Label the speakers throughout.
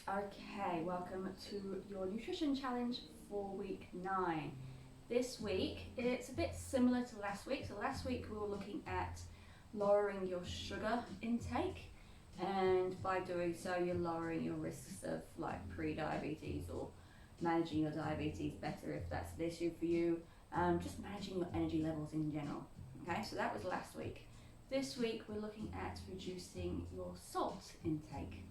Speaker 1: Okay, welcome to your nutrition challenge for week 9. This week it's a bit similar to last week. So last week we were looking at lowering your sugar intake, and by doing so you're lowering your risks of like pre-diabetes or managing your diabetes better if that's an issue for you, just managing your energy levels in general. Okay, so that was last week. This week we're looking at reducing your salt intake.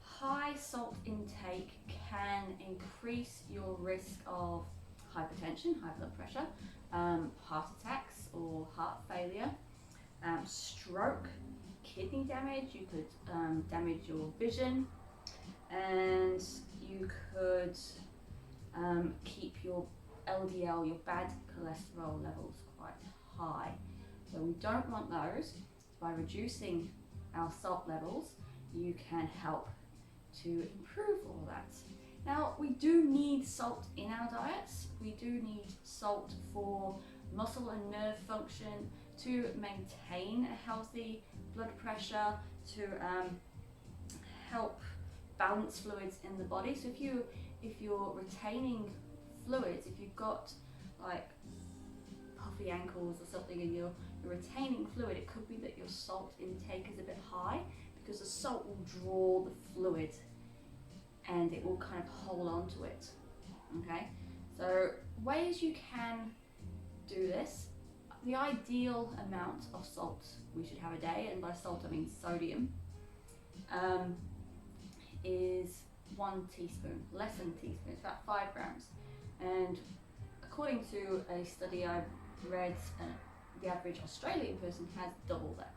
Speaker 1: High salt intake can increase your risk of hypertension, high blood pressure, heart attacks or heart failure, stroke, kidney damage. You could damage your vision, and you could keep your LDL, your bad cholesterol levels, quite high. So we don't want those. By reducing our salt levels, you can help to improve all that. Now, we do need salt in our diets. We do need salt for muscle and nerve function, to maintain a healthy blood pressure, to help balance fluids in the body. So if you're retaining fluids, if you've got like puffy ankles or something and you're retaining fluid, it could be that your salt intake is a bit high, because the salt will draw the fluid and it will kind of hold on to it. Okay, so ways you can do this: the ideal amount of salt we should have a day, and by salt I mean sodium, is 1 teaspoon, less than a teaspoon, it's about 5 grams. And according to a study I've read, the average Australian person has double that,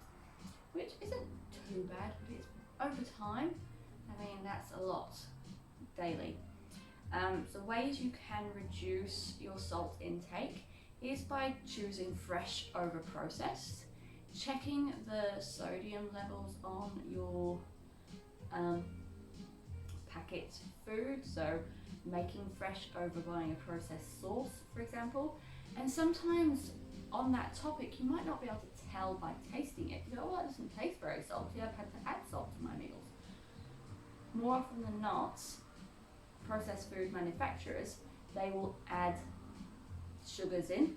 Speaker 1: which isn't too bad, but it's over time, I mean, that's a lot daily. So ways you can reduce your salt intake is by choosing fresh over processed, checking the sodium levels on your packet food, so making fresh over buying a processed sauce, for example. And sometimes on that topic, you might not be able to tell by tasting it. You go, well, that doesn't taste very salty, I've had to add salt to my meals. More often than not, processed food manufacturers, they will add sugars in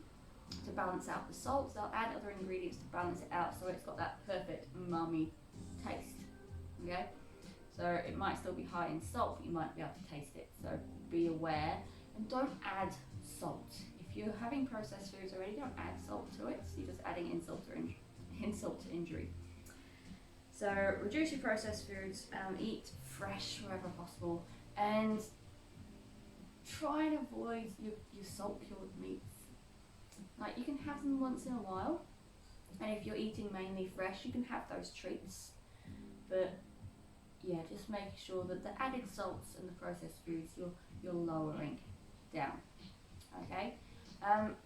Speaker 1: to balance out the salts. They'll add other ingredients to balance it out, so it's got that perfect umami taste. Okay, so it might still be high in salt, but you might be able to taste it. So be aware and don't add salt. If you're having processed foods already, don't add salt to it. So you're just adding insult to injury. So reduce your processed foods, eat fresh wherever possible, and try and avoid your salt-cured meats. Like, you can have them once in a while, and if you're eating mainly fresh, you can have those treats. But yeah, just make sure that the added salts and the processed foods you're lowering down. Okay.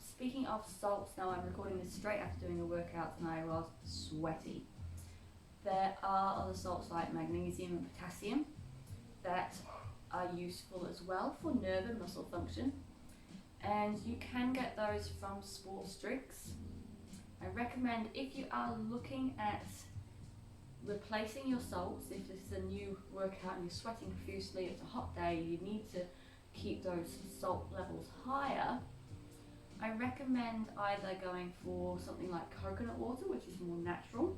Speaker 1: Speaking of salts, now I'm recording this straight after doing a workout and I was sweaty. There are other salts like magnesium and potassium that are useful as well for nerve and muscle function, and you can get those from sports drinks. I recommend, if you are looking at replacing your salts, if this is a new workout and you're sweating profusely, it's a hot day, you need to keep those salt levels higher, I recommend either going for something like coconut water, which is more natural,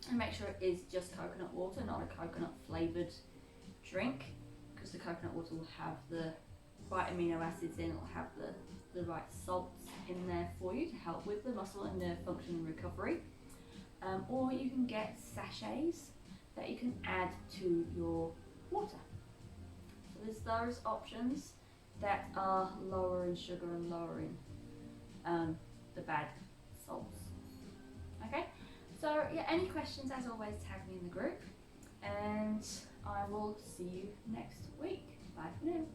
Speaker 1: and make sure it is just coconut water, not a coconut flavoured drink, because the coconut water will have the right amino acids in, it'll have the right salts in there for you to help with the muscle and nerve function and recovery. Or you can get sachets that you can add to your water. So there's those options that are lower in sugar and lower in the bad salts. Okay, so yeah, any questions, as always, tag me in the group, and I will see you next week. Bye for now.